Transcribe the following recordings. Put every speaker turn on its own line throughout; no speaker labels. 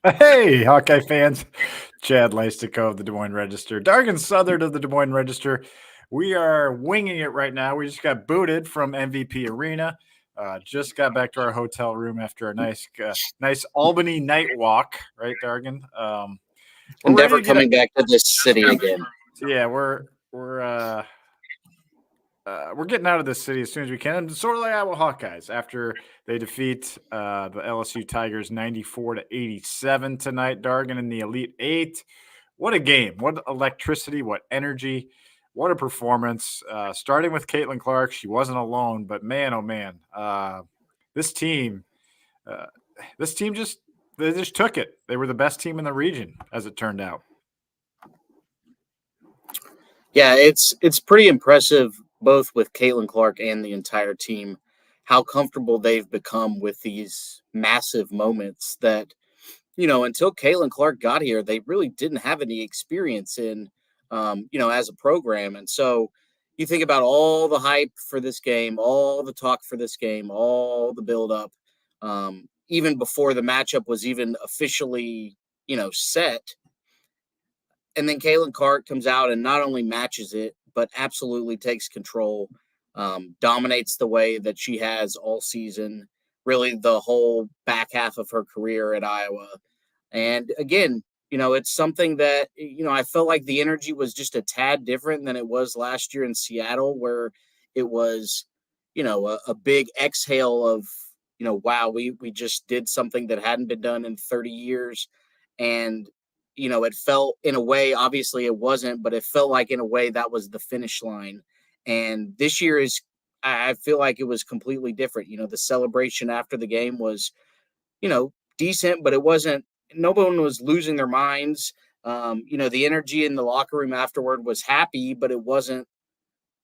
Hey, Hawkeye fans. Chad Leistikow of the Des Moines Register. Dargan Southard of the Des Moines Register. We are winging it right now. We just got booted from MVP Arena. Just got back to our hotel room after a nice Albany night walk, right, Dargan? We're
I'm
ready
never
to get it.
coming back to this city again.
Yeah, we're getting out of this city as soon as we can. Sort of like Iowa Hawkeyes after they defeat the LSU Tigers 94-87 tonight. Dargan in the Elite Eight. What a game! What electricity! What energy! What a performance! Starting with Caitlyn Clark, she wasn't alone, but man, oh man, this team, uh, this team just took it. They were the best team in the region, as it turned out.
Yeah, it's pretty impressive both with Caitlin Clark and the entire team how comfortable they've become with these massive moments that until Caitlin Clark got here, they really didn't have any experience in as a program. And so you think about all the hype for this game, all the talk for this game, all the build up, even before the matchup was even officially, set. And then Caitlin Clark comes out and not only matches it, but absolutely takes control, dominates the way that she has all season, really the whole back half of her career at Iowa. And again, it's something that, I felt like the energy was just a tad different than it was last year in Seattle, where it was, a big exhale of, wow, we just did something that hadn't been done in 30 years. And it felt in a way, obviously it wasn't, but it felt like in a way that was the finish line. And this year I feel like it was completely different. The celebration after the game was, decent, but it wasn't, no one was losing their minds. The energy in the locker room afterward was happy, but it wasn't,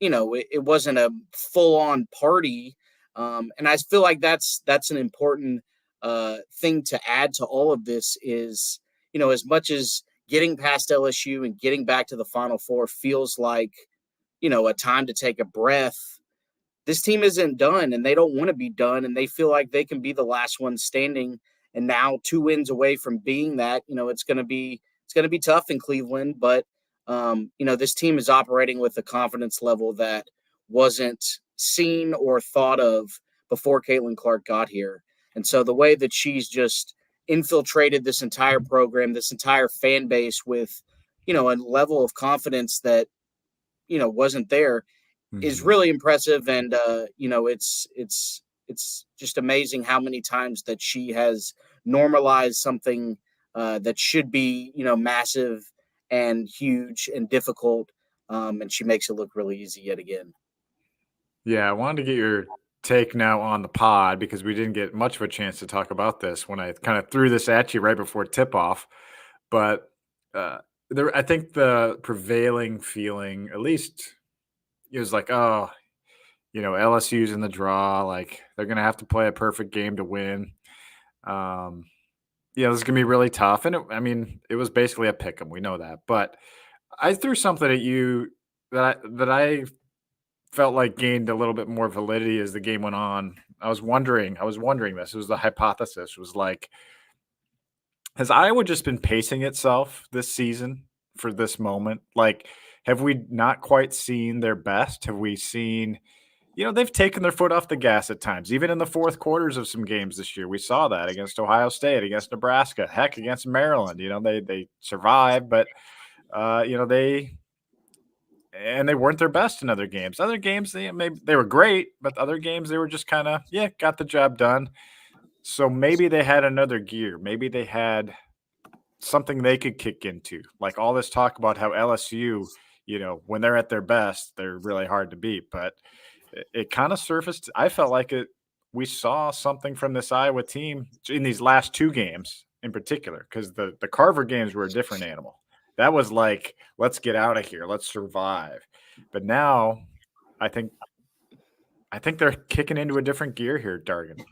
it wasn't a full on party. And I feel like that's an important thing to add to all of this is, as much as getting past LSU and getting back to the Final Four feels like, a time to take a breath, this team isn't done and they don't want to be done. And they feel like they can be the last one standing. And now 2 wins away from being that, it's going to be tough in Cleveland, but this team is operating with a confidence level that wasn't seen or thought of before Caitlin Clark got here. And so the way that she's just infiltrated this entire program, this entire fan base with, a level of confidence that, wasn't there is really impressive. And, it's just amazing how many times that she has normalized something that should be, massive and huge and difficult. And she makes it look really easy yet again.
Yeah, I wanted to get your take now on the pod because we didn't get much of a chance to talk about this when I kind of threw this at you right before tip off. But uh, I think the prevailing feeling, at least, it was like, oh, LSU's in the draw. Like they're gonna have to play a perfect game to win. Um, this is gonna be really tough. And it was basically a pick 'em. We know that. But I threw something at you that I felt like gained a little bit more validity as the game went on. I was wondering this. It was the hypothesis. It was like, has Iowa just been pacing itself this season for this moment? Like, have we not quite seen their best? Have we seen, they've taken their foot off the gas at times, even in the fourth quarters of some games this year. We saw that against Ohio State, against Nebraska, heck, against Maryland. They survived, but they weren't their best in other games. Other games, they were great, but other games they were just kind of got the job done. So maybe they had another gear. Maybe they had something they could kick into. Like all this talk about how LSU, when they're at their best, they're really hard to beat. But it kind of surfaced. I felt like we saw something from this Iowa team in these last 2 games in particular, because the Carver games were a different animal. That was like, let's get out of here, let's survive. But now, I think they're kicking into a different gear here, Dargan.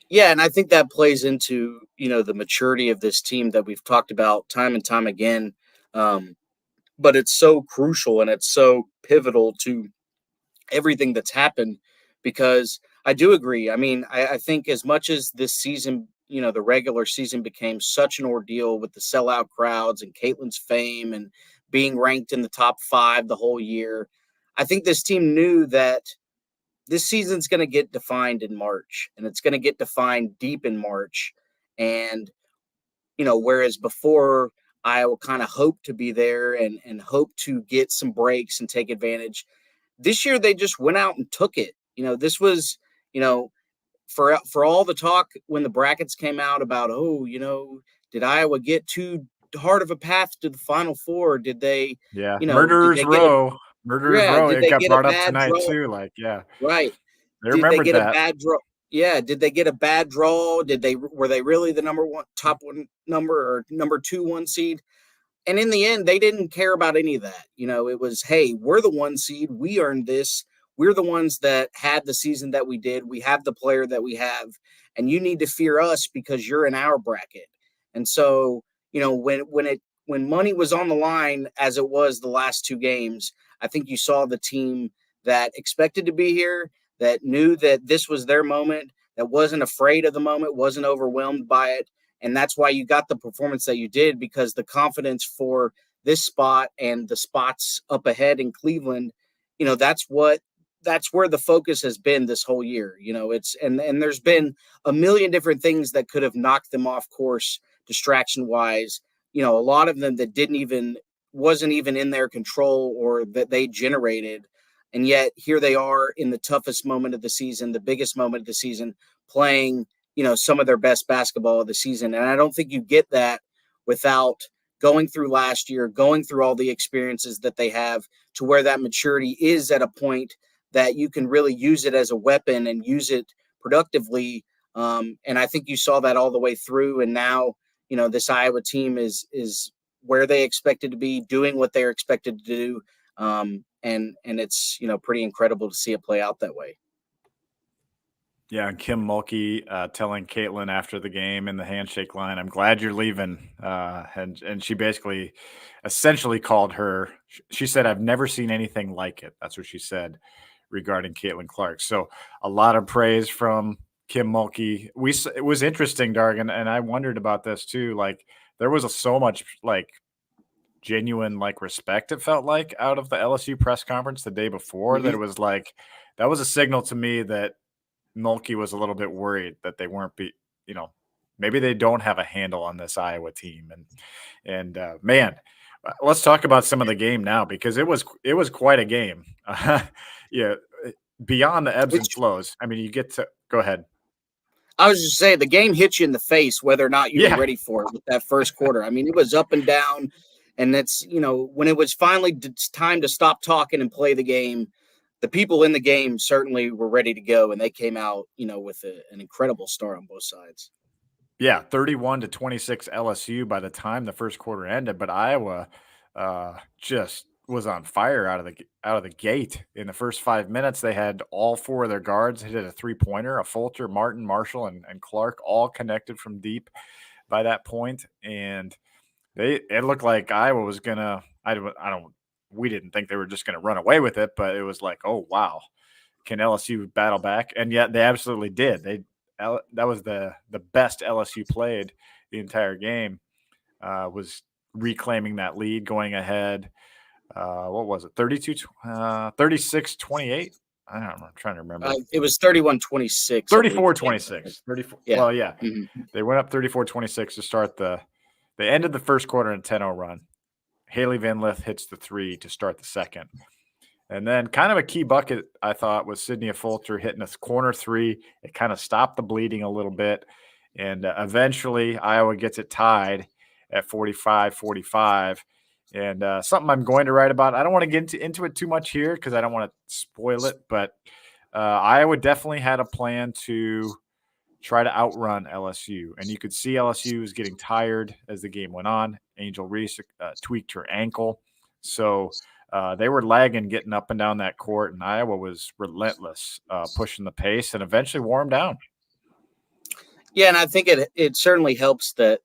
Yeah, and I think that plays into, the maturity of this team that we've talked about time and time again. But it's so crucial and it's so pivotal to everything that's happened because I do agree. I mean, I think as much as this season the regular season became such an ordeal with the sellout crowds and Caitlyn's fame and being ranked in the top 5 the whole year. I think this team knew that this season's going to get defined in March, and it's going to get defined deep in March. And, whereas before Iowa kind of hoped to be there and hoped to get some breaks and take advantage, this year they just went out and took it. This was, for all the talk when the brackets came out about, did Iowa get too hard of a path to the Final Four? Did they,
Yeah,
did
Murderers
they get a
Row. Murderers
yeah?
Row,
Did
it
they
got
get a
brought up
bad
tonight
draw?
too, like, yeah,
Right.
they
Did they
remembered
get a
that.
bad draw? Yeah. Did they get a bad draw? Were they really the top one number or number 2 1 seed? And in the end, they didn't care about any of that. It was, hey, we're the 1 seed. We earned this. We're the ones that had the season that we did. We have the player that we have, and you need to fear us because you're in our bracket. And so, when money was on the line, as it was the last 2 games, I think you saw the team that expected to be here, that knew that this was their moment, that wasn't afraid of the moment, wasn't overwhelmed by it. And that's why you got the performance that you did, because the confidence for this spot and the spots up ahead in Cleveland, that's where the focus has been this whole year. It's and there's been a million different things that could have knocked them off course distraction wise. A lot of them that wasn't even in their control or that they generated. And yet here they are in the toughest moment of the season, the biggest moment of the season, playing some of their best basketball of the season. And I don't think you get that without going through last year, going through all the experiences that they have, to where that maturity is at a point that you can really use it as a weapon and use it productively. And I think you saw that all the way through. And now, this Iowa team is where they expected to be, doing what they're expected to do. And it's, pretty incredible to see it play out that way.
Yeah, and Kim Mulkey telling Caitlyn after the game in the handshake line, "I'm glad you're leaving," and she basically, essentially called her. She said, "I've never seen anything like it." That's what she said regarding Caitlyn Clark. So a lot of praise from Kim Mulkey. It was interesting, Dargan, and I wondered about this too. Like there was so much like genuine like respect, it felt like, out of the LSU press conference the day before, that
Mm-hmm.
it was like that was a signal to me that Mulkey was a little bit worried that they weren't maybe they don't have a handle on this Iowa team. And man, let's talk about some of the game now, because it was quite a game. Yeah, beyond the ebbs and
Which
flows. I mean, you get to go ahead.
I was just saying, the game hit you in the face whether or not you were
Yeah,
ready for it with that first quarter. I mean, it was up and down. And that's, when it was finally time to stop talking and play the game, the people in the game certainly were ready to go. And they came out, with an incredible start on both sides.
yeah, 31-26 LSU by the time the first quarter ended, but Iowa just was on fire out of the gate. In the first 5 minutes, they had all 4 of their guards hit a 3-pointer. A Fulcher, Martin, Marshall, and Clark all connected from deep by that point, and it looked like Iowa was gonna. I don't. We didn't think they were just gonna run away with it, but it was like, oh wow, can LSU battle back? And yet they absolutely did. That was the best LSU played the entire game. Was reclaiming that lead, going ahead. What was it? 36-28. I don't know. I'm trying to remember.
It was 31-26, I believe.
34-26. 34.
Yeah.
Well, yeah.
Mm-hmm.
They went up 34-26 to start they ended the first quarter in a 10-0 run. Haley Van Lith hits the 3 to start the second. And then kind of a key bucket, I thought, was Sydney Fulcher hitting a corner 3. It kind of stopped the bleeding a little bit. And eventually Iowa gets it tied at 45-45. And something I'm going to write about. I don't want to get into it too much here because I don't want to spoil it. But Iowa definitely had a plan to try to outrun LSU. And you could see LSU was getting tired as the game went on. Angel Reese tweaked her ankle. So they were lagging, getting up and down that court, and Iowa was relentless, pushing the pace, and eventually wore them down.
Yeah, and I think it certainly helps that,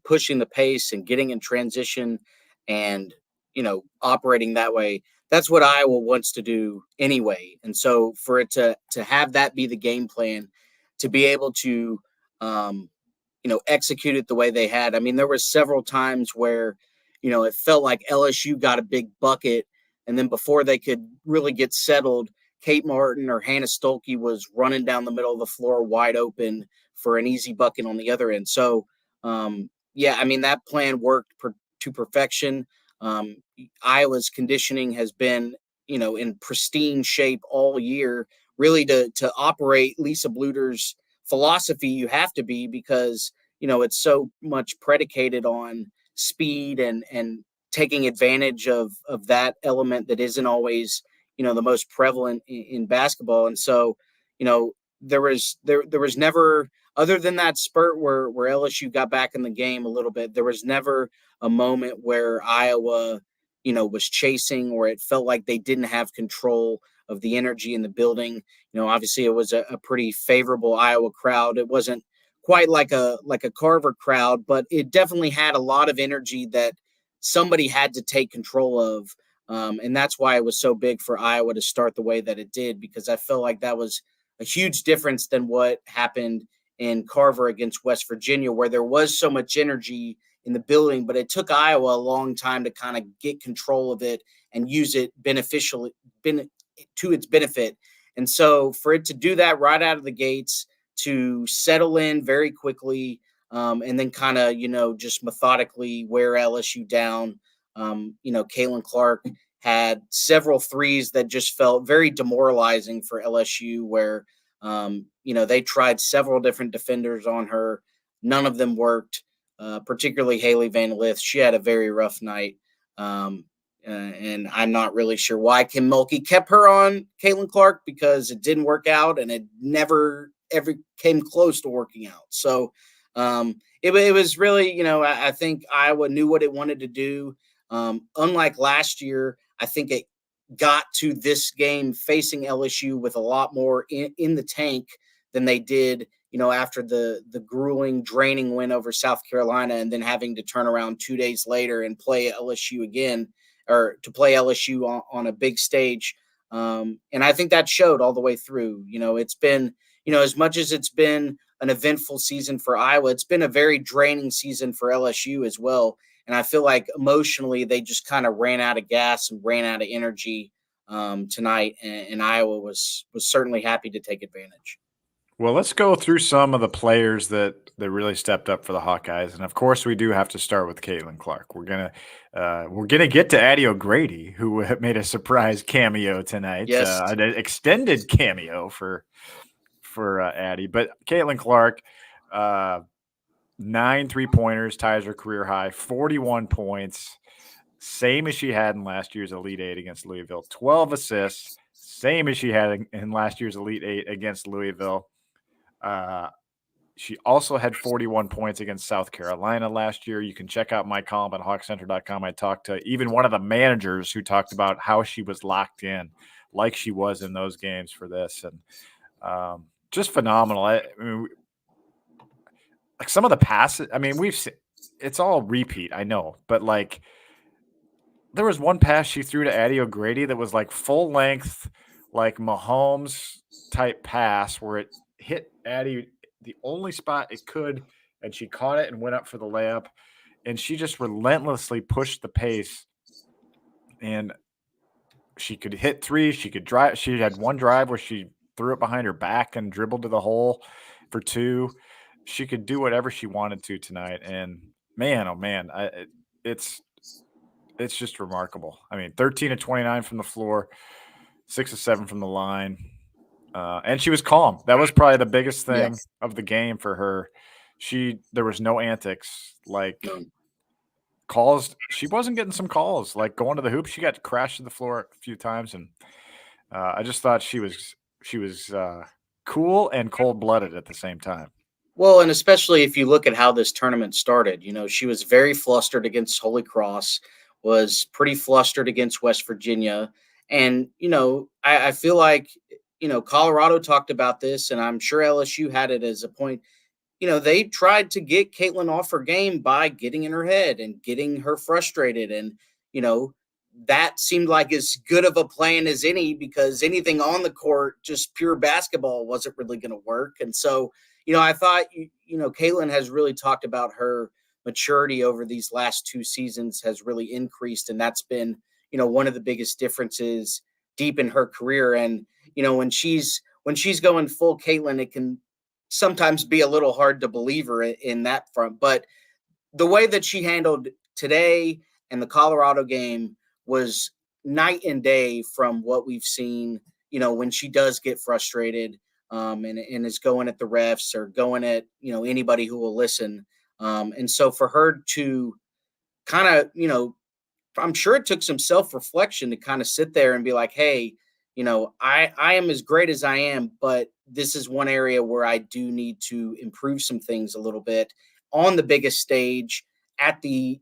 pushing the pace and getting in transition and, operating that way. That's what Iowa wants to do anyway. And so for it to have that be the game plan, to be able to um, execute it the way they had. I mean, there were several times where, it felt like LSU got a big bucket, and then before they could really get settled, Kate Martin or Hannah Stolke was running down the middle of the floor wide open for an easy bucket on the other end. So, yeah, I mean, that plan worked to perfection. Um, Iowa's conditioning has been, in pristine shape all year. Really, to operate Lisa Bluter's philosophy, you have to be, because it's so much predicated on speed and taking advantage of that element that isn't always the most prevalent in basketball. And so there was never, other than that spurt where LSU got back in the game a little bit, there was never a moment where Iowa was chasing, or it felt like they didn't have control of the energy in the building. Obviously it was a pretty favorable Iowa crowd. It wasn't quite like a Carver crowd, but it definitely had a lot of energy that somebody had to take control of. And that's why it was so big for Iowa to start the way that it did, because I felt like that was a huge difference than what happened in Carver against West Virginia, where there was so much energy in the building, but it took Iowa a long time to kind of get control of it and use it beneficially to its benefit. And so for it to do that right out of the gates, to settle in very quickly, and then kind of, just methodically wear LSU down. Caitlyn Clark had several threes that just felt very demoralizing for LSU, where, they tried several different defenders on her. None of them worked, particularly Haley Van Lith. She had a very rough night. And I'm not really sure why Kim Mulkey kept her on Caitlyn Clark, because it didn't work out and it never ever came close to working out. So it was really, I think Iowa knew what it wanted to do. Unlike last year, I think it got to this game facing LSU with a lot more in the tank than they did, after the grueling, draining win over South Carolina, and then having to turn around 2 days later and play LSU again, or to play LSU on a big stage. And I think that showed all the way through. It's been, as much as it's been an eventful season for Iowa, it's been a very draining season for LSU as well. And I feel like emotionally they just kind of ran out of gas and ran out of energy tonight. And Iowa was certainly happy to take advantage.
Well, let's go through some of the players that really stepped up for the Hawkeyes, and of course, we do have to start with Caitlyn Clark. We're gonna get to Addie O'Grady, who made a surprise cameo tonight,
Yes.
an extended cameo for Addie. But Caitlyn Clark, 9 3-pointers, ties her career high, 41 points, same as she had in last year's Elite Eight against Louisville. 12 assists, same as she had in last year's Elite Eight against Louisville. She also had 41 points against South Carolina last year. You can check out my column at hawkcenter.com. I talked to even one of the managers who talked about how she was locked in, like she was in those games for this, and just phenomenal. I mean, like some of the passes. I mean, we've seen, it's all repeat, I know, but like there was one pass she threw to Addie O'Grady that was like full length, like Mahomes type pass, where it hit Addie the only spot it could, and she caught it and went up for the layup. And she just relentlessly pushed the pace. And she could hit three. She could drive. She had one drive where she threw it behind her back and dribbled to the hole for 2. She could do whatever she wanted to tonight. And man, oh man, it's just remarkable. I mean, 13 of 29 from the floor, 6 of 7 from the line. And she was calm. That was probably the biggest thing of the game for her. There was no antics, like calls. She wasn't getting some calls, like going to the hoop. She got crashed to the floor a few times, and I just thought she was cool and cold-blooded at the same time.
Well, and especially if you look at how this tournament started, she was very flustered against Holy Cross, was pretty flustered against West Virginia. And, I feel like, Colorado talked about this, and I'm sure LSU had it as a point. They tried to get Caitlyn off her game by getting in her head and getting her frustrated. And, that seemed like as good of a plan as any, because anything on the court, just pure basketball, wasn't really going to work. And so, I thought, Caitlyn has really talked about her maturity over these last 2 seasons has really increased. And that's been, one of the biggest differences deep in her career. And, when she's going full Caitlyn, it can sometimes be a little hard to believe her in that front. But the way that she handled today and the Colorado game was night and day from what we've seen, when she does get frustrated and is going at the refs or going at, anybody who will listen. And so for her to kind of, I'm sure it took some self-reflection to kind of sit there and be like, hey, I am as great as I am, but this is one area where I do need to improve some things a little bit on the biggest stage at the,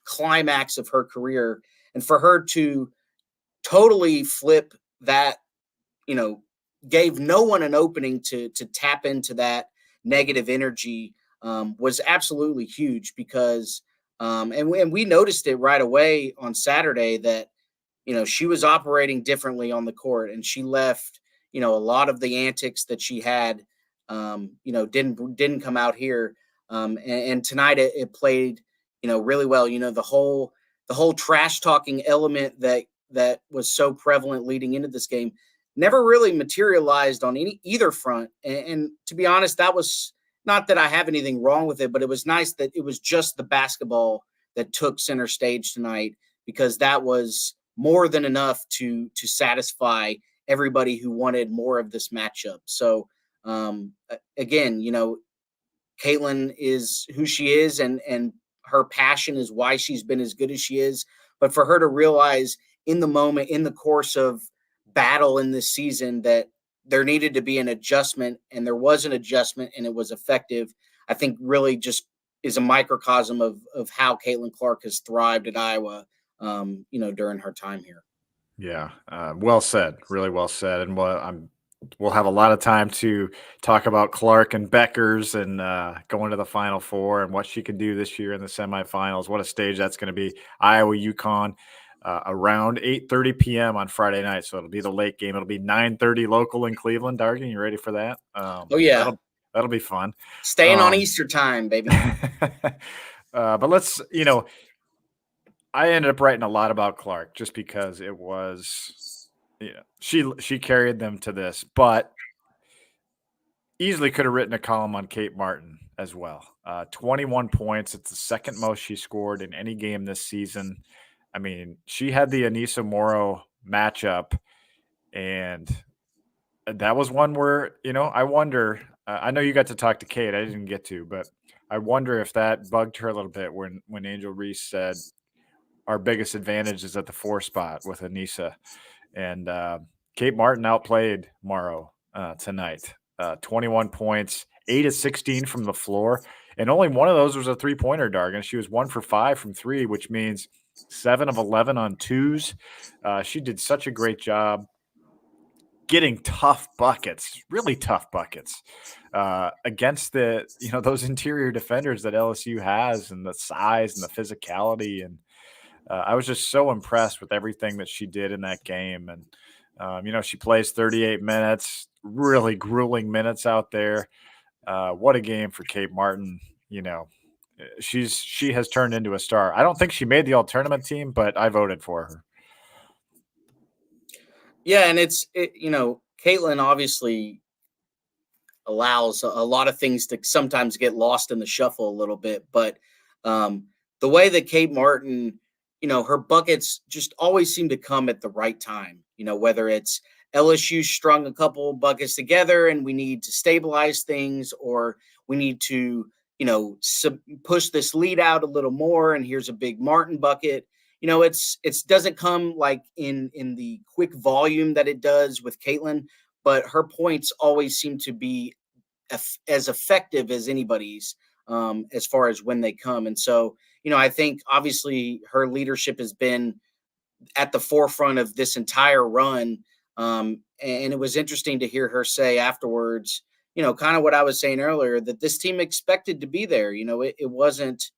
climax of her career. And for her to totally flip that, gave no one an opening to tap into that negative energy was absolutely huge because and we noticed it right away on Saturday that she was operating differently on the court and she left a lot of the antics that she had didn't come out here and tonight it played really well. The whole trash talking element that was so prevalent leading into this game never really materialized on either front. And to be honest, that was not that I have anything wrong with it, but it was nice that it was just the basketball that took center stage tonight, because that was more than enough to satisfy everybody who wanted more of this matchup. So again, Caitlyn is who she is, and her passion is why she's been as good as she is. But for her to realize in the moment, in the course of battle in this season, that there needed to be an adjustment, and there was an adjustment, and it was effective, I think really just is a microcosm of how Caitlyn Clark has thrived at Iowa, during her time here.
Yeah, well said. Really well said. And we'll have a lot of time to talk about Clark and Beckers and going to the Final Four and what she can do this year in the semifinals. What a stage that's going to be. Iowa, UConn, around 8:30 p.m. on Friday night. So it'll be the late game. It'll be 9:30 local in Cleveland. Dargan, you ready for that?
Oh yeah,
that'll be fun.
Staying on Easter time, baby.
But let's, I ended up writing a lot about Clark just because it was, she carried them to this, but easily could have written a column on Kate Martin as well. 21 points. It's the second most she scored in any game this season. I mean, she had the Anissa Morrow matchup, and that was one where, I wonder, I know you got to talk to Kate. I didn't get to, but I wonder if that bugged her a little bit when Angel Reese said, our biggest advantage is at the 4 spot with Anissa. And Kate Martin outplayed Morrow tonight. 21 points, 8 of 16 from the floor. And only one of those was a three-pointer, Dargan. She was 1 for 5 from 3, which means 7 of 11 on twos. She did such a great job getting tough buckets, really tough buckets against those interior defenders that LSU has, and the size and the physicality. And I was just so impressed with everything that she did in that game. And, she plays 38 minutes, really grueling minutes out there. What a game for Kate Martin. She has turned into a star. I don't think she made the all-tournament team, but I voted for her.
Yeah, and Caitlyn obviously allows a lot of things to sometimes get lost in the shuffle a little bit, but the way that Kate Martin, her buckets just always seem to come at the right time, whether it's LSU strung a couple buckets together and we need to stabilize things, or we need to, push this lead out a little more, and here's a big Martin bucket. It's doesn't come like in the quick volume that it does with Caitlyn, but her points always seem to be as effective as anybody's as far as when they come. And so, I think obviously her leadership has been at the forefront of this entire run. And it was interesting to hear her say afterwards, kind of what I was saying earlier, that this team expected to be there. It wasn't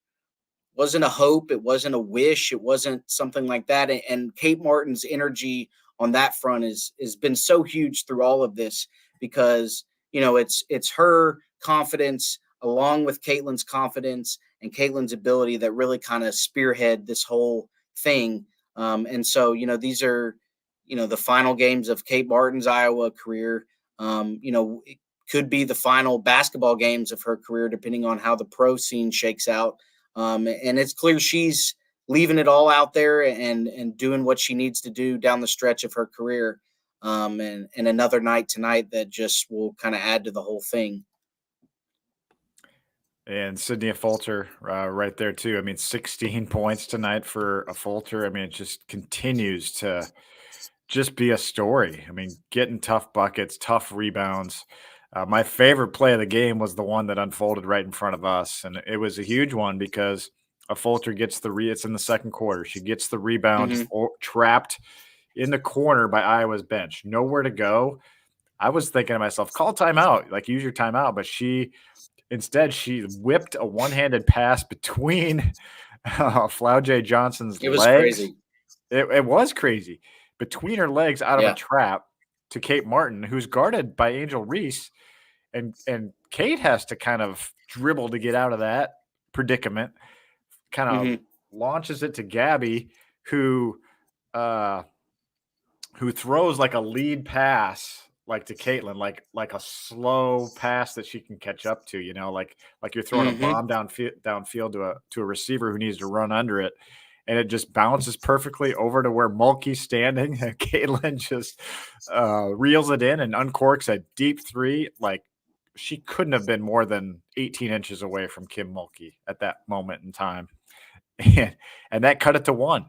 a hope, it wasn't a wish, it wasn't something like that. And Kate Martin's energy on that front has been so huge through all of this, because it's her confidence along with Caitlyn's confidence and Caitlyn's ability that really kind of spearhead this whole thing. And so, these are, the final games of Kate Barton's Iowa career. It could be the final basketball games of her career, depending on how the pro scene shakes out. And it's clear she's leaving it all out there and doing what she needs to do down the stretch of her career. And another night tonight that just will kind of add to the whole thing.
And Sydney Fulter right there too. I mean, 16 points tonight for a Fulter. I mean, it just continues to just be a story. I mean, getting tough buckets, tough rebounds. My favorite play of the game was the one that unfolded right in front of us, and it was a huge one because a Fulter gets it's in the second quarter. She gets the rebound,
Mm-hmm.
trapped in the corner by Iowa's bench, nowhere to go. I was thinking to myself, call timeout, like use your timeout, but instead she whipped a one-handed pass between Flau Johnson's
It was
legs.
crazy.
It was crazy. Between her legs out of a
Yeah.
trap to Kate Martin, who's guarded by Angel Reese, and Kate has to kind of dribble to get out of that predicament. Kind of
Mm-hmm.
launches it to Gabby, who uh, who throws like a lead pass, like to Caitlyn, like a slow pass that she can catch up to. Like you're throwing a
Mm-hmm.
bomb downfield to a receiver who needs to run under it, and it just bounces perfectly over to where Mulkey's standing. And Caitlyn just reels it in and uncorks a deep three. Like she couldn't have been more than 18 inches away from Kim Mulkey at that moment in time. And that cut it to one.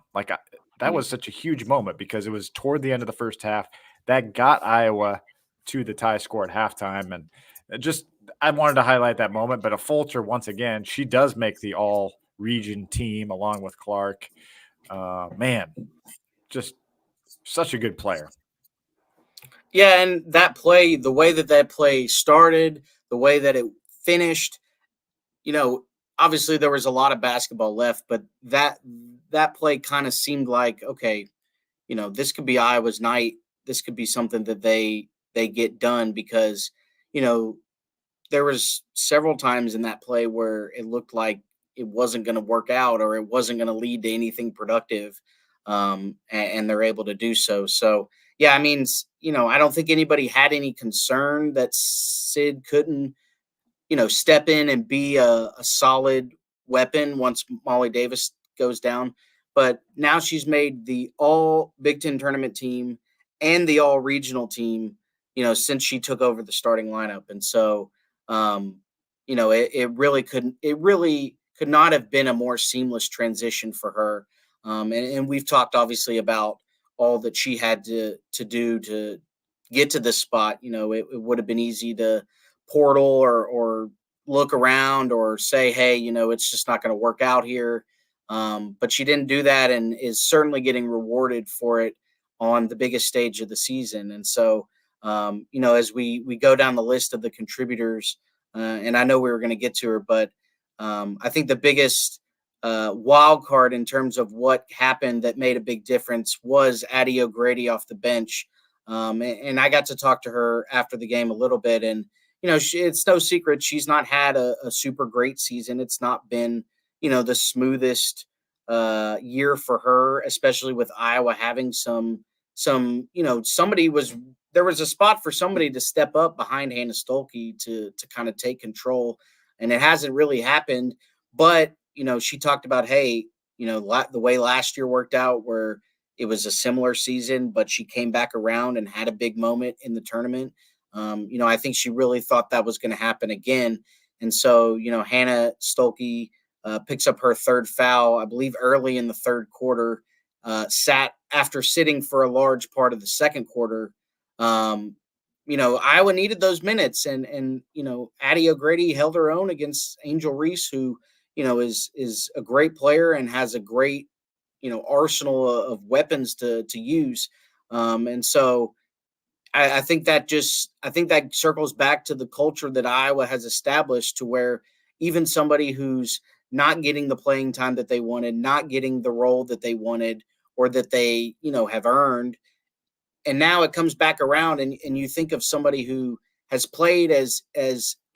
That was such a huge moment because it was toward the end of the first half that got Iowa to the tie score at halftime. And I wanted to highlight that moment. But a Fulcher, once again, she does make the all region team along with Clark. Man, just such a good player.
Yeah, and that play, the way that play started, the way that it finished, you know, obviously there was a lot of basketball left, but that play kind of seemed like, okay, this could be Iowa's night. This could be something that they get done because, you know, there was several times in that play where it looked like it wasn't going to work out or it wasn't going to lead to anything productive, and they're able to do so. So yeah, I mean, I don't think anybody had any concern that Sid couldn't, step in and be a solid weapon once Molly Davis goes down. But now she's made the all Big Ten tournament team and the all regional team, since she took over the starting lineup. And so, it really could not have been a more seamless transition for her. And we've talked obviously about all that she had to do to get to this spot. It would have been easy to portal or look around or say, hey, it's just not going to work out here. But she didn't do that and is certainly getting rewarded for it on the biggest stage of the season. And so, as we go down the list of the contributors, and I know we were going to get to her, but I think the biggest wild card in terms of what happened that made a big difference was Addie O'Grady off the bench. And I got to talk to her after the game a little bit, and it's no secret she's not had a super great season. It's not been, the smoothest year for her, especially with Iowa having there was a spot for somebody to step up behind Hannah Stolke to kind of take control, and it hasn't really happened. But she talked about, hey, the way last year worked out, where it was a similar season, but she came back around and had a big moment in the tournament. I think she really thought that was going to happen again. And so, Hannah Stolke picks up her third foul, I believe, early in the third quarter, sat after sitting for a large part of the second quarter. Iowa needed those minutes, and Addie O'Grady held her own against Angel Reese, who, is a great player and has a great, arsenal of weapons to use. And so, I think that circles back to the culture that Iowa has established, to where even somebody who's not getting the playing time that they wanted, not getting the role that they wanted or that they, have earned, and now it comes back around, and you think of somebody who has played as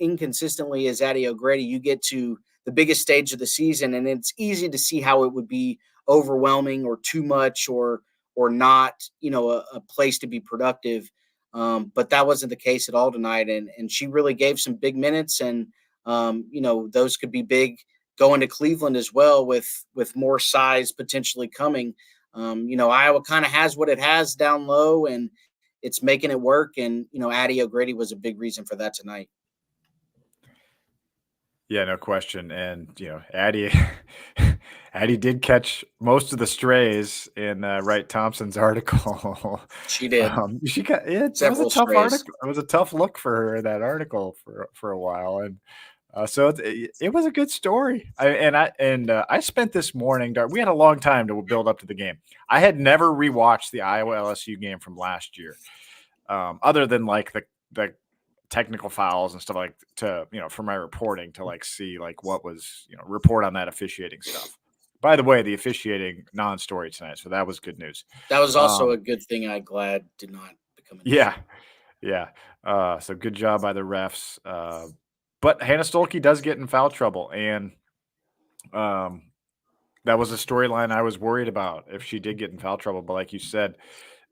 inconsistently as Addy O'Grady, you get to the biggest stage of the season, and it's easy to see how it would be overwhelming or too much or not, a place to be productive. But that wasn't the case at all tonight, and she really gave some big minutes, and those could be big going to Cleveland as well with more size potentially coming. Iowa kind of has what it has down low, and it's making it work. And Addy O'Grady was a big reason for that tonight.
Yeah, no question. And Addie, Addie did catch most of the strays in Wright Thompson's article.
She did
She got it was a
several
tough
strays.
article. It was a tough look for her in that article for a while, and so it was a good story. I spent this morning. We had a long time to build up to the game. I had never rewatched the Iowa LSU game from last year, other than like the technical fouls and stuff like for my reporting to like see like what was report on that officiating stuff. By the way, the officiating non-story tonight, so that was good news.
That was also a good thing. I'm glad did not become an
Yeah,
issue.
yeah. So good job by the refs. But Hannah Stolke does get in foul trouble, and that was a storyline I was worried about if she did get in foul trouble. But like you said,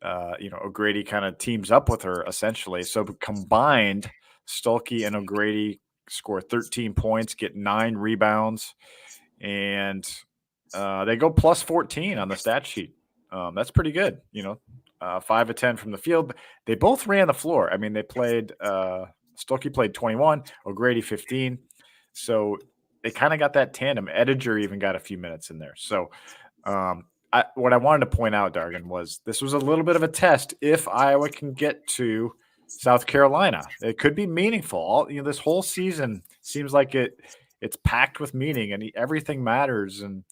O'Grady kind of teams up with her essentially. So combined, Stolke and O'Grady score 13 points, get 9 rebounds, and they go plus 14 on the stat sheet. That's pretty good, 5 of 10 from the field. They both ran the floor. I mean, they played Stolke played 21, O'Grady 15. So they kind of got that tandem. Ediger even got a few minutes in there. So what I wanted to point out, Dargan, was this was a little bit of a test. If Iowa can get to South Carolina, it could be meaningful. This whole season seems like it's packed with meaning, and everything matters. And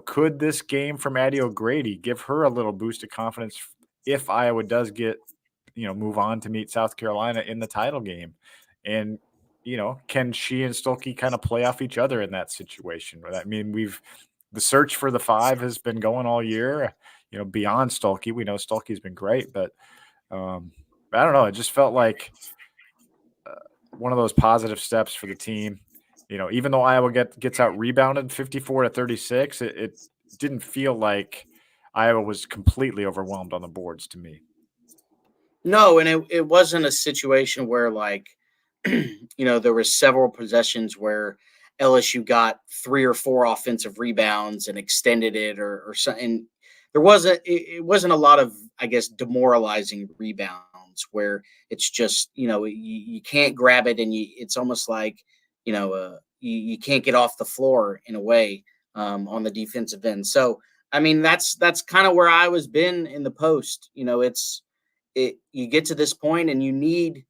could this game from Addy O'Grady give her a little boost of confidence if Iowa does get move on to meet South Carolina in the title game? And can she and Stolke kind of play off each other in that situation? I mean, the search for the 5 has been going all year, beyond Stolke. We know Stolke's been great, but I don't know. It just felt like one of those positive steps for the team. Even though Iowa gets out rebounded 54-36, it didn't feel like Iowa was completely overwhelmed on the boards to me.
No, and it wasn't a situation where there were several possessions where LSU got 3 or 4 offensive rebounds and extended it or something. It wasn't a lot of, I guess, demoralizing rebounds where it's just, you can't grab it and it's almost like, you can't get off the floor in a way on the defensive end. So, I mean, that's kind of where I was been in the post. You get to this point and you need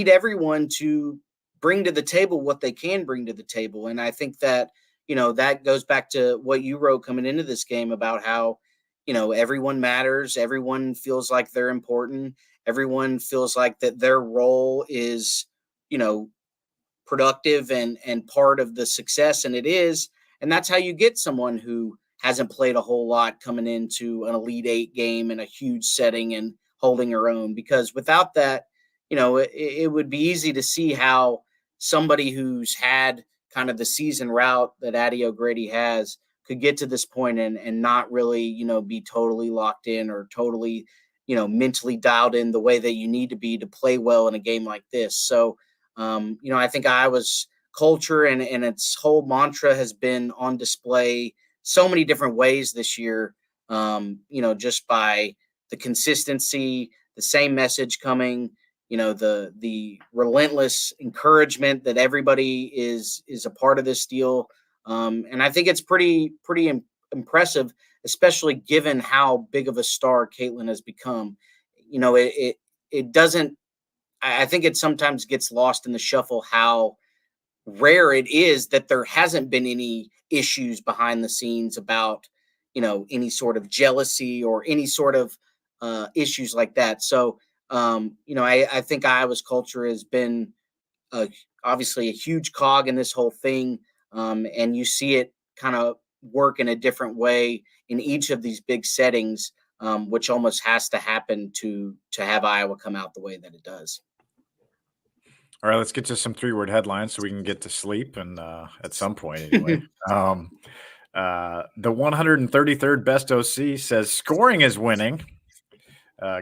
everyone to bring to the table what they can bring to the table. And I think that, that goes back to what you wrote coming into this game about how, everyone matters. Everyone feels like they're important. Everyone feels like that their role is, productive and part of the success. And it is. And that's how you get someone who hasn't played a whole lot coming into an Elite 8 game in a huge setting and holding her own, because without that, it would be easy to see how somebody who's had kind of the season route that Addy O'Grady has could get to this point and not really, be totally locked in or totally, mentally dialed in the way that you need to be to play well in a game like this. So, I think Iowa's culture and its whole mantra has been on display so many different ways this year, just by the consistency, the same message coming, the relentless encouragement that everybody is a part of this deal. And I think it's pretty impressive, especially given how big of a star Caitlyn has become. It doesn't, I think it sometimes gets lost in the shuffle how rare it is that there hasn't been any issues behind the scenes about, any sort of jealousy or any sort of issues like that. So, I think Iowa's culture has been obviously a huge cog in this whole thing. And you see it kind of work in a different way in each of these big settings, which almost has to happen to have Iowa come out the way that it does.
All right, let's get to some three-word headlines so we can get to sleep and at some point anyway. The 133rd best OC says scoring is winning.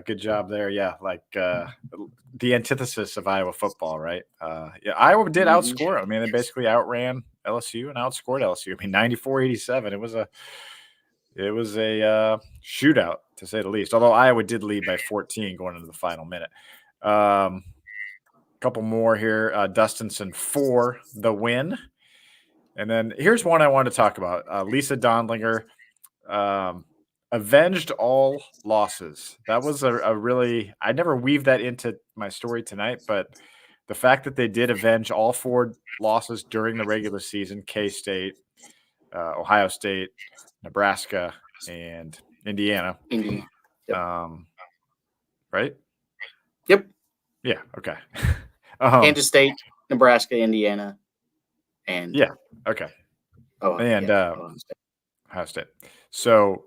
Good job there. Yeah, like the antithesis of Iowa football, right? Yeah, Iowa did outscore. I mean, they basically outran LSU and outscored LSU. I mean, 94-87. It was a shootout to say the least. Although Iowa did lead by 14 going into the final minute. Couple more here. Dustinson for the win. And then here's one I wanted to talk about. Lisa Dondlinger avenged all losses. That was a really – I never weaved that into my story tonight, but the fact that they did avenge all 4 losses during the regular season, K-State, Ohio State, Nebraska, and Indiana.
Indy. Yep.
Right?
Yep.
Yeah, okay.
Kansas State, Nebraska, Indiana, and
yeah, okay.
and
Ohio State. So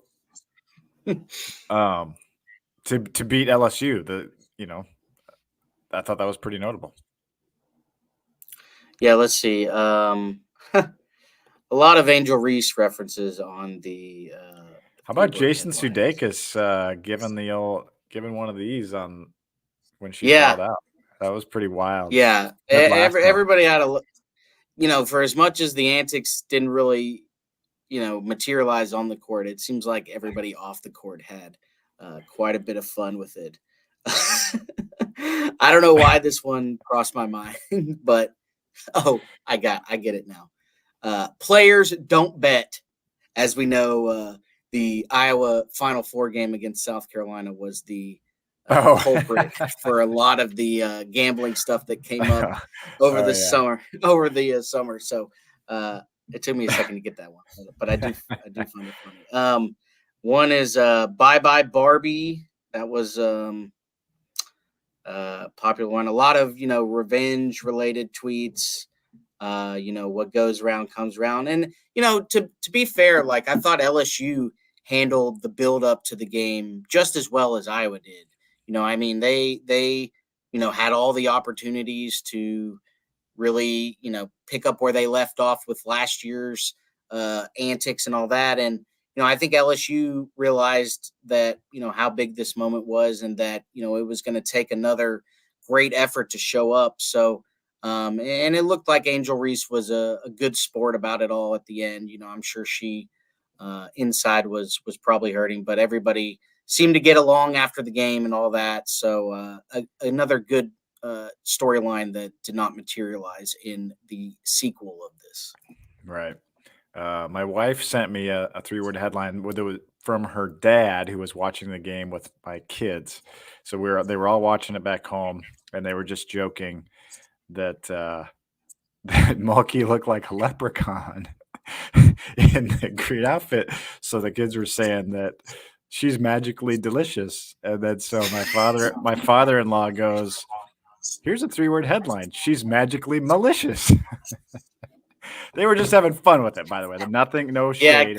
to beat LSU, I thought that was pretty notable.
Yeah, let's see. A lot of Angel Reese references on the
how about Jason Sudeikis giving one of these on when she fouled out? That was pretty wild.
Yeah, everybody had for as much as the antics didn't really, materialize on the court, it seems like everybody off the court had quite a bit of fun with it. I don't know why this one crossed my mind, but I get it now. Players don't bet. As we know, the Iowa Final Four game against South Carolina was the culprit for a lot of the gambling stuff that came up over the summer. So it took me a second to get that one, but I do find it funny. One is Bye Bye Barbie. That was popular one. A lot of revenge related tweets. What goes around comes around, and to be fair, like I thought LSU handled the build up to the game just as well as Iowa did. I mean, they had all the opportunities to really, pick up where they left off with last year's antics and all that. And, I think LSU realized that, how big this moment was and that, it was going to take another great effort to show up. So, and it looked like Angel Reese was a good sport about it all at the end. I'm sure she inside was probably hurting, but everybody seemed to get along after the game and all that. So another good storyline that did not materialize in the sequel of this.
Right. My wife sent me a 3-word headline from her dad who was watching the game with my kids. So they were all watching it back home, and they were just joking that that Mulkey looked like a leprechaun in the green outfit. So the kids were saying that she's magically delicious, and then so my father-in-law goes, "Here's a 3-word headline: she's magically malicious." They were just having fun with it, by the way. No shade.
Yeah,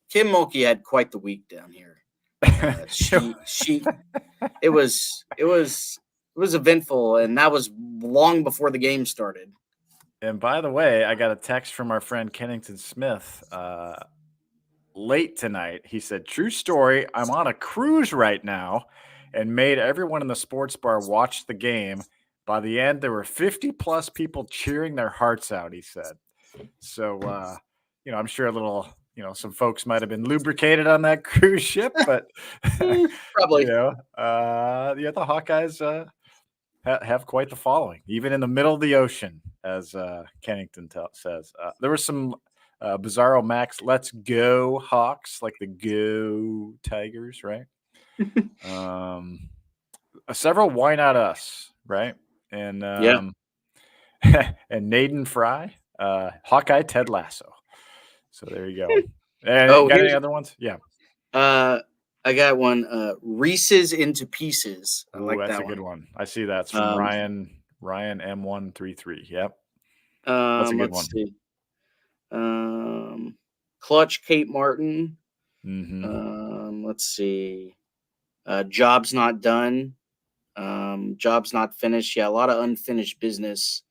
Kim Mulkey had quite the week down here. It was eventful, and that was long before the game started.
And by the way, I got a text from our friend Kennington Smith late tonight. He said, "True story. I'm on a cruise right now, and made everyone in the sports bar watch the game. By the end, there were 50 plus people cheering their hearts out," he said. So, I'm sure some folks might have been lubricated on that cruise ship, but
probably,
the Hawkeyes have quite the following, even in the middle of the ocean, as Kennington says. There was some Bizarro Max, let's go Hawks, like the go Tigers, right? Several why not us, right? And and Naden Fry, Hawkeye Ted Lasso. So there you go. And got any other ones? Yeah.
I got one. Reese's into Pieces. I like
that's
that
a good one. I see that's from Ryan M133. Yep. That's a good one.
See. Clutch Kate Martin.
Mm-hmm.
Let's see. Job's not done. Job's not finished. Yeah, a lot of unfinished business,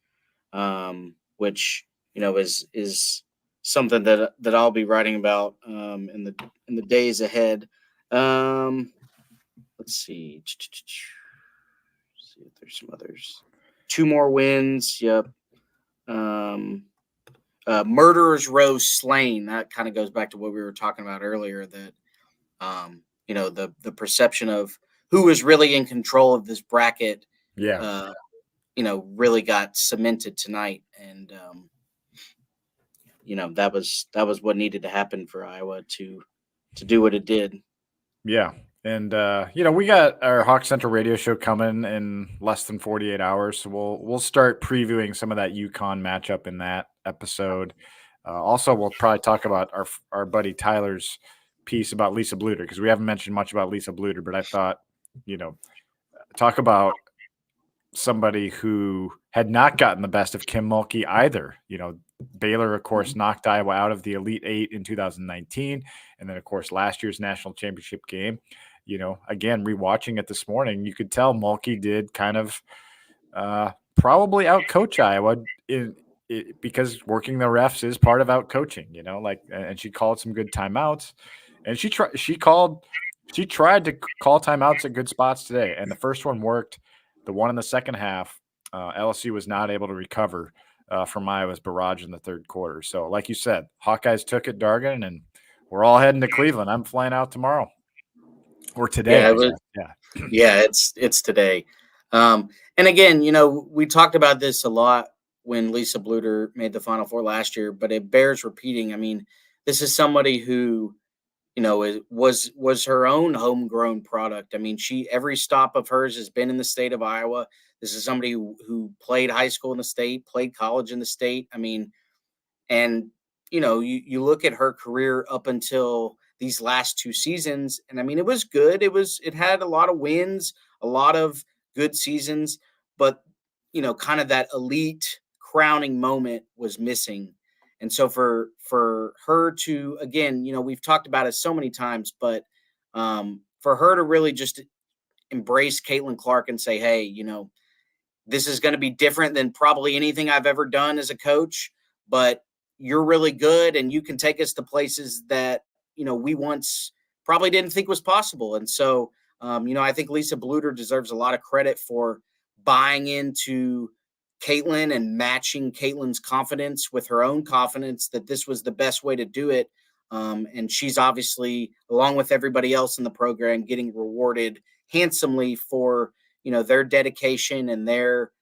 which is something that I'll be writing about in the days ahead. Let's see. See if there's some others. 2 more wins. Yep. Um, Murderers Row slain. That kind of goes back to what we were talking about earlier. That the perception of who was really in control of this bracket.
Yeah.
Really got cemented tonight, and that was what needed to happen for Iowa to do what it did.
Yeah. And we got our Hawk Central radio show coming in less than 48 hours. So we'll start previewing some of that UConn matchup in that episode. Also, we'll probably talk about our buddy Tyler's piece about Lisa Bluter, because we haven't mentioned much about Lisa Bluter, but I thought, talk about somebody who had not gotten the best of Kim Mulkey either. Baylor, of course, knocked Iowa out of the Elite Eight in 2019. And then, of course, last year's national championship game. Again, rewatching it this morning, you could tell Mulkey did kind of probably outcoach Iowa because working the refs is part of outcoaching, and she called some good timeouts, and she tried to call timeouts at good spots today. And the first one worked. The one in the second half, LSU was not able to recover from Iowa's barrage in the third quarter. So, like you said, Hawkeyes took it, Dargan, and we're all heading to Cleveland. I'm flying out tomorrow or today.
Yeah, it's today. And again, we talked about this a lot when Lisa Bluter made the Final Four last year, but it bears repeating. I mean, this is somebody who was her own homegrown product. I mean, every stop of hers has been in the state of Iowa. This is somebody who played high school in the state, played college in the state. I mean, and you look at her career up until these last 2 seasons, and I mean, it was good. It had a lot of wins, a lot of good seasons, but kind of that elite crowning moment was missing. And so for her to, again, we've talked about it so many times, but for her to really just embrace Caitlyn Clark and say, hey, this is going to be different than probably anything I've ever done as a coach, but you're really good and you can take us to places that, we once probably didn't think was possible. And so, I think Lisa Bluter deserves a lot of credit for buying into Caitlyn and matching Caitlyn's confidence with her own confidence that this was the best way to do it. And she's obviously, along with everybody else in the program, getting rewarded handsomely for, their dedication and their,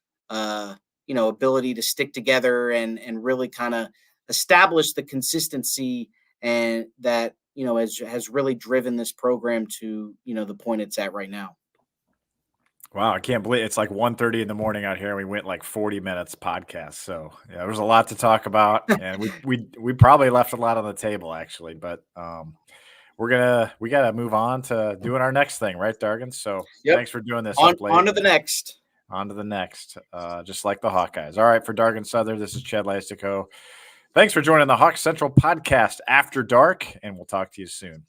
ability to stick together and really kind of establish the consistency and that, has really driven this program to, the point it's at right now.
Wow, I can't believe it's like 1:30 in the morning out here, and we went like 40 minutes podcast. So yeah, there was a lot to talk about, and we probably left a lot on the table actually. But we gotta move on to doing our next thing, right, Dargan? So
Yep.
Thanks for doing this.
On to the next.
On to the next. Just like the Hawkeyes. All right, for Dargan Southard, this is Chad Leistikow. Thanks for joining the Hawk Central podcast after dark, and we'll talk to you soon.